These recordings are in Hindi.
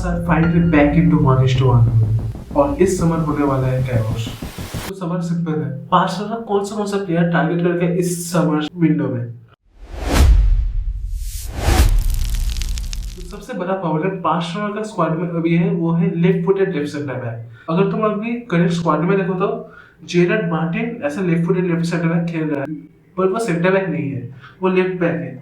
Stars are finally back into 1:1 और इस समर होने वाला है कैरोश। तो समर सिंपल है, बार्सिलोना कौन सा प्लेयर टारगेट करके इस समर विंडो में। तो सबसे बड़ा प्रॉब्लम बार्सिलोना का स्क्वाड में अभी है, वो है left footed left centre back. अगर तुम अभी करंट स्क्वाड में देखो तो जेरड मार्टिन ऐसा left footed left centre back खेल रहा है, पर वो सेंटर बैक नहीं है, वो लेफ्ट बैक है।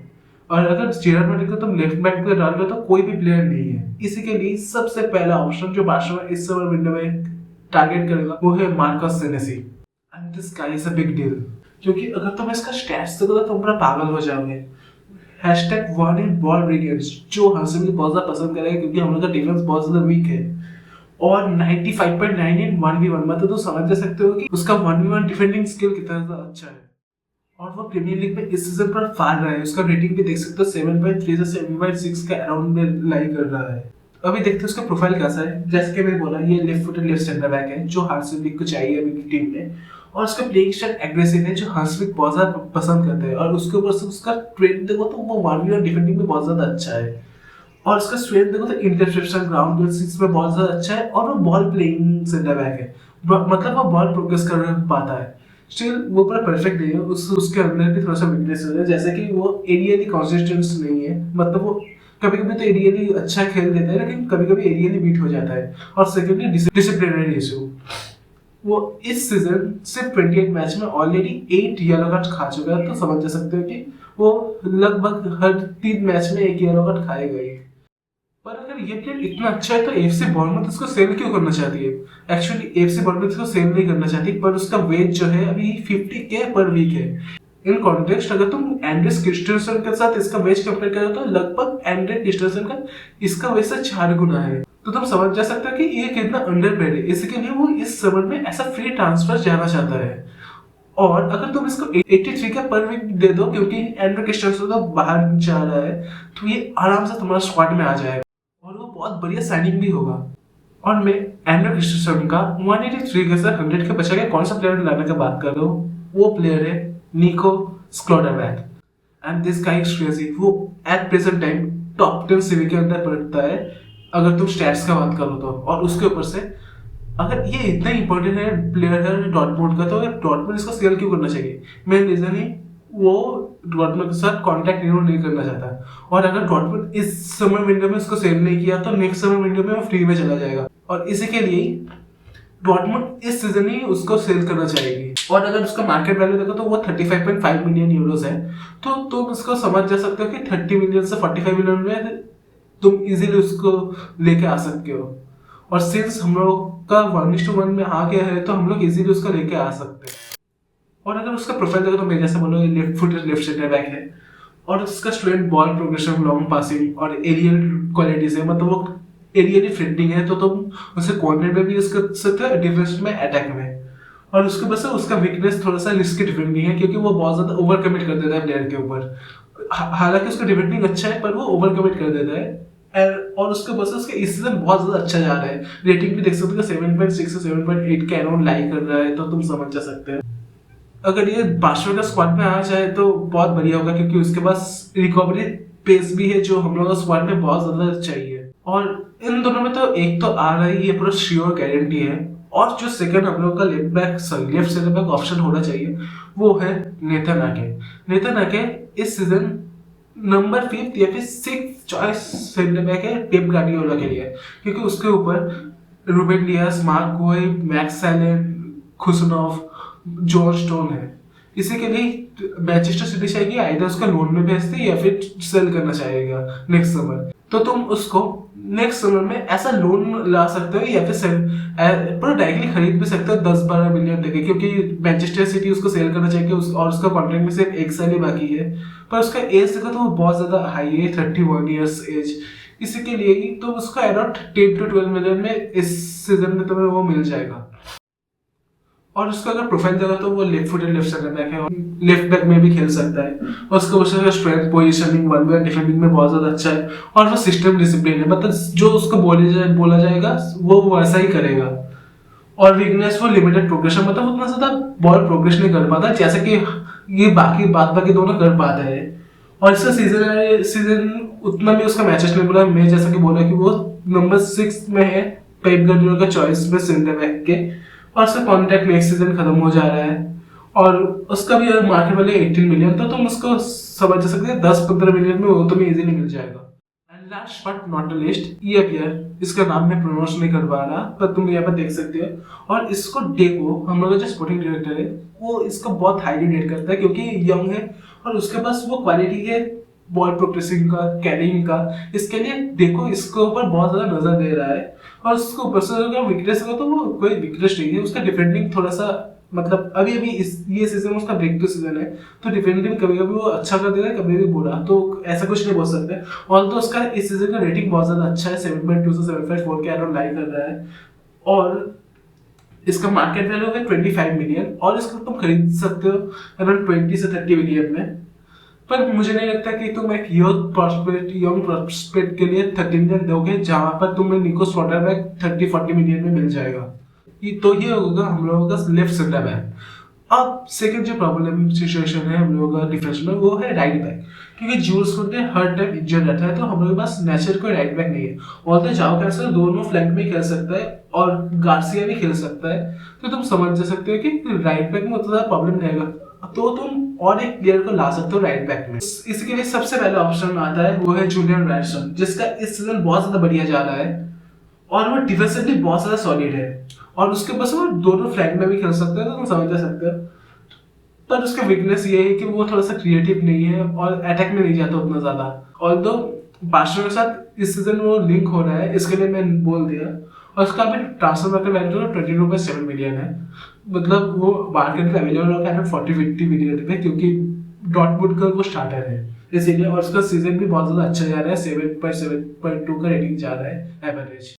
और अगर जेरड मार्टिन को तुम लेफ्ट बैक पे डाल दो तो कोई भी प्लेयर नहीं है। इसी के लिए सबसे पहला ऑप्शन जो बार्सिलोना इस समर विंडो में टारगेट करेगा वो है Marcus Senesi. And this guy is a big deal, क्योंकि अगर तुम इसका स्टैट्स देखो तो तुम पूरा पागल हो जाओगे। #1 in ball regains जो हंसम भी बहुत ज्यादा पसंद करेगा, क्योंकि हम लोग का डिफेंस बहुत ज्यादा वीक है। और 95.9 in 1v1 मतलब तो समझ सकते हो कि उसका 1v1 डिफेंडिंग स्किल कितना ज्यादा अच्छा है। और वो प्रीमियर लीग में इस सीजन पर फाड़ रहा है, उसका रेटिंग भी देख सकते हो 7.3 से 7.6 के अराउंड में लाई कर रहा है। अभी देखते हैं उसका प्रोफाइल कैसा है। जैसे कि मैंने बोला, ये left footed left centre back है जो हार्सविक को चाहिए अभी की टीम में। और उसका प्लेइंग स्टाइल एग्रेसिव है जो हार्सविक बहुत ज्यादा पसंद करते हैं। और उसके ऊपर से उसका ट्रेंड देखो तो वो 1v1 डिफेंडिंग में बहुत ज्यादा अच्छा है। और उसका स्ट्रेंथ देखो तो इंटरसेप्शन, ग्राउंड गोल्स में बहुत ज्यादा अच्छा है। और वो बॉल प्लेइंग सेंटर बैक है, मतलब वो बॉल प्रोग्रेस कर पाता है। स्टिल वो पूरा परफेक्ट नहीं है, उसके अंदर भी थोड़ा सा वीकनेस है, जैसे कि वो एरियली कंसिस्टेंट नहीं है। मतलब वो कभी कभी तो एरियली अच्छा खेल देता है, लेकिन कभी कभी एरियली बीट हो जाता है। और सेकेंडली डिसिप्लिनरी इशू, वो इस सीजन सिर्फ 28 मैच में ऑलरेडी 8 येलो कार्ड खा चुका है। तो समझ सकते हो कि वो लगभग हर 3 मैच में 1 येलो कार्ड खाएगा ही। पर अगर ये प्लेयर इतना अच्छा है तो एफसी बॉर्नमouth इसको सेल क्यों करना चाहती है। एक्चुअली एफसी बॉर्नमouth इसको सेल नहीं करना चाहती, पर उसका वेज जो है अभी 50K पर वीक है। इन कॉन्टेक्स्ट अगर तुम एंड्रेस क्रिस्टेंसन के साथ इसका वेज कंपेयर करो तो लगभग एंड्रे क्रिस्टेंसन का इसका वेज से 4 गुना है। तो तुम समझ जा सकते हो कि ये कितना अंडरपेड है। इसके लिए वो इस समर में ऐसा फ्री ट्रांसफर जाना चाहता है। और अगर तुम इसको 83 का पर वीक दे दो, क्योंकि एंड्रे क्रिस्टेंसन तो बाहर जा रहा है, तो ये आराम से तुम्हारा स्क्वाड में आ जाएगा और वो बहुत बढ़िया साइनिंग भी होगा। और मैं एंड्रे क्रिस्टेंसन का 183 के साथ 100 के बचा के कौन सा प्लेयर लाने की बात कर रहा हूँ, वो प्लेयर है Nico Schlotterbeck. And this guy is crazy. वो at present time top 10 CV के अंदर पड़ता है अगर तुम स्टैट्स का बात करो तो। और उसके ऊपर से अगर ये इतना इंपॉर्टेंट है प्लेयर है डॉर्टमुंड का, तो डॉर्टमुंड इसको सेल क्यों करना चाहिए। मेन रीजन ही वो डॉर्टमुंड के साथ कॉन्टैक्ट नहीं करना चाहता। और अगर डॉर्टमुंड इस समर विंडो में उसको सेल नहीं किया तो नेक्स्ट समर विंडो में वो फ्री में चला जाएगा। और इसी के लिए डॉर्टमुंड इस सीजन ही उसको सेल करना चाहेगी। और अगर उसका मार्केट वैल्यू देखो तो वो 35.5 मिलियन यूरोस है। तो तुम उसको समझ जा सकते हो कि 30 मिलियन से 45 मिलियन में तुम इजीली उसको लेके आ सकते हो। और सिंस हम लोग का 1:1 में आ गया है तो हम लोग इजीली उसको लेके आ सकते हैं। और अगर उसका प्रोफाइल देखो तो मैं जैसे बोलो left footed left centre back है। और उसका strength, ball progression, long passing और एरियल क्वालिटीज है। मतलब वो एरियली फिटिंग है, तो तुम उसे कॉर्नर पे भी यूज कर सकते हो, डिफेंस में, अटैक में। और उसके बस उसका वीकनेस थोड़ा सा रिस्की डिफेंडिंग है, क्योंकि वो बहुत ज्यादा ओवर कमिट कर देता है प्लेयर के ऊपर। हालांकि उसका डिफेंडिंग अच्छा है पर वो ओवर कमिट कर देता है। और उसके बस उसका इस सीजन बहुत ज्यादा अच्छा जा रहा है। रेटिंग भी देख सकते हो 7.6 से 7.8 के अराउंड लाई कर रहा है। तो तुम समझ जा सकते हो अगर ये बार्सिलोना स्क्वाड में आ जाए तो बहुत बढ़िया होगा, क्योंकि उसके पास रिकवरी पेस भी है जो हम लोगों का स्क्वाड में बहुत ज्यादा चाहिए। और इन दोनों में तो एक तो आ रहा है, ये पूरा श्योर गारंटी है। और जो सेकंड हम लोग का लेफ्ट सेंटर बैक ऑप्शन होना चाहिए वो है नेथन आके। नेथन आके इस सीजन नंबर 5 या फिर 6 चॉइस सेंटर बैक है पेप गार्डियोला के लिए, क्योंकि उसके ऊपर रूबेन डियास, मार्क गोय, मैक्स एलन, खुसनोव, जॉन स्टोन है। इसी के लिए मैनचेस्टर सिटी चाहेगी आइदर उसका लोन में भेजते या फिर सेल करना चाहेगा नेक्स्ट समर। तो तुम उसको नेक्स्ट समर में ऐसा लोन ला सकते हो या फिर सेल पूरा डायरेक्टली खरीद भी सकते हो 10-12 मिलियन देके, क्योंकि मैनचेस्टर सिटी उसको सेल करना चाहिए और उसका कॉन्ट्रैक्ट में सिर्फ 1 साल ही बाकी है। पर उसका एज देखो तो वो बहुत ज्यादा हाई है, 31 ईयर्स एज। इसी के लिए ही तो उसका अराउंड 10 to 12 मिलियन में इस सीजन में तुम्हें वो मिल जाएगा। और उसका अगर प्रोफाइल देखो तो वो left footed left centre back है और लेफ्ट बैक में भी खेल सकता है। और उसका उसका स्ट्रेंथ, पोजीशनिंग, 1v1 डिफेंडिंग में बहुत ज्यादा अच्छा है। और वो सिस्टम डिसिप्लिन है, मतलब जो उसको बोला जाएगा वो वैसा ही करेगा। और वीकनेस वो लिमिटेड प्रोग्रेशन, मतलब उतना ज्यादा बॉल प्रोग्रेस नहीं कर पाता जैसे कि ये बाकी दोनों कर पाते हैं। और इसका सीजन उतना भी उसका मैचेस नहीं बोला, मैं जैसा कि बोला कि वो नंबर 6 में है पेप गार्डियोला का चॉइस में सेंटर बैक के, और उसका कॉन्ट्रैक्ट नेक्स्ट सीजन खत्म हो जा रहा है और उसका भी मार्केट वैल्यू 18 मिलियन, तो तुम उसको समझ सकते हैं 10-15 मिलियन में वो तुम्हें इजीली मिल जाएगा। And last but not the least EAPR, इसका नाम मैं प्रोनाउंस नहीं कर पा रहा पर तुम यहाँ पर देख सकते हो। और इसको डेको, हम लोग जो स्पोर्टिंग डायरेक्टर है वो इसको बहुत हाईली रेट करता है क्योंकि यंग है और उसके पास वो क्वालिटी है बॉल प्रोग्रेसिंग का, कैरिंग का। इसके लिए देखो इसके ऊपर बहुत ज्यादा नजर दे रहा है और उसको ऊपर से अगर वीकनेस है तो वो कोई वीकनेस नहीं है, उसका डिफेंडिंग थोड़ा सा मतलब अभी अभी ये सीजन उसका ब्रेक थ्रू सीजन है, तो डिफेंडिंग कभी कभी वो अच्छा कर देता है कभी कभी बुरा, तो ऐसा कुछ नहीं बोल सकते। और तो उसका इस सीजन का रेटिंग बहुत ज्यादा अच्छा है, 7.2 से 7.4 के अराउंड लाई कर रहा है और इसका मार्केट वैल्यू है 25 मिलियन और इसको तुम खरीद सकते हो अराउंड 20 से 30 मिलियन में। पर मुझे नहीं लगता कि तुम एक यंग प्रोस्पेक्ट के लिए 30 मिलियन दोगे जहां पर तुम्हें निको स्लॉटरबैक 30-40 मिलियन में मिल जाएगा। ये होगा हम लोगों का लेफ्ट सेंटर बैक। अब सेकंड जो प्रॉब्लम सिचुएशन है हम लोगों का डिफेंस में वो है राइट बैक, क्योंकि जूल्स कुंटे हर टाइम इंजर्ड रहता है तो हम लोगों के पास नेचुरल कोई राइट बैक नहीं है। और तो जाओ कैंसर दोनों फ्लैंक में खेल सकता है और गार्सिया भी खेल सकता है, तो तुम समझ जा सकते हो कि राइट बैक में उतना ज्यादा प्रॉब्लम नहीं आएगा, तो तुम और एक प्लेयर को ला सकते हो राइट बैक में। इसके लिए सबसे पहला ऑप्शन आता है वो है जूलियन रैंडर्सन, जिसका इस सीजन बहुत ज्यादा बढ़िया जा रहा है और वो डिफेंसिवली बहुत ज्यादा सॉलिड है और उसके पास वो दोनों फ्लैंक में भी खेल सकते हैं, तो तुम समझ जा सकते हो। पर उसका वीकनेस ये है कि वो थोड़ा सा क्रिएटिव नहीं है और अटैक में नहीं जाता उतना ज्यादा। और तो बार्सिलोना के साथ इस सीजन वो लिंक हो रहा है, इसके लिए मैं बोल दिया। और उसका अभी ट्रांसफर मार्केट वैल्यू 22.7 मिलियन है, मतलब वो मार्केट में अवेलेबल होगा 40-50 मिलियन पे, क्योंकि डॉटमुड का वो स्टार्टर है इसीलिए। और उसका सीजन भी बहुत ज्यादा अच्छा जा रहा है, 7.7.2 का रेटिंग जा रहा है एवरेज।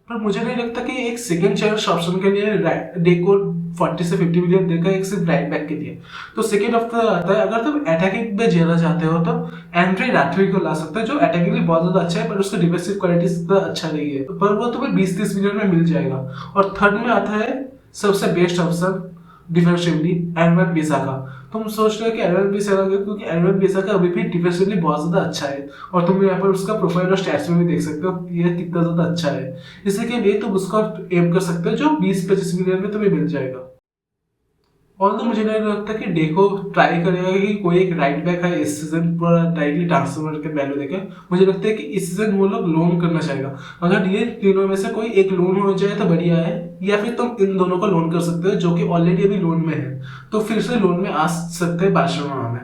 पर मुझे नहीं लगता कि एक सेकंड चॉइस ऑप्शन के लिए डेको 40 से 50 मिलियन देगा एक सिर्फ राइट बैक के लिए। तो सेकंड ऑप्शन आता है अगर तुम अटैकिंग में जाना चाहते हो तो एंड्रे रात्रि को ला सकते हो, जो अटैकिंग में बहुत ज्यादा अच्छा है पर उसका डिफेंसिव क्वालिटी इतना अच्छा नहीं है, पर वो तुम्हें 20-30 मिलियन में मिल जाएगा। और थर्ड में आता है सबसे बेस्ट ऑप्शन डिफेंसिवली एरवन बिसाका। तुम सोच रहे हो कि एरवन बिसाका, क्योंकि एरवन बिसाका अभी भी डिफेंसिवली बहुत ज्यादा अच्छा है और तुम यहाँ पर उसका प्रोफाइल और स्टैट्स में भी देख सकते हो ये कितना ज्यादा अच्छा है, इसके लिए तुम उसका एम कर सकते हो जो 20-25 मिलियन में तुम्हें मिल जाएगा। और तो मुझे नहीं लगता कि डेको ट्राई करेगा कि कोई एक राइट बैक है इस सीजन पूरा डायरेक्टली ट्रांसफर के वैल्यू देके। मुझे लगता है कि इस सीजन वो लोग लोन करना चाहेगा, अगर ये तीनों में से कोई एक लोन हो जाए तो बढ़िया है, या फिर तुम इन दोनों को लोन कर सकते हो जो कि ऑलरेडी अभी लोन में है, तो फिर से लोन में आ सकते हैं बार्सिलोना में।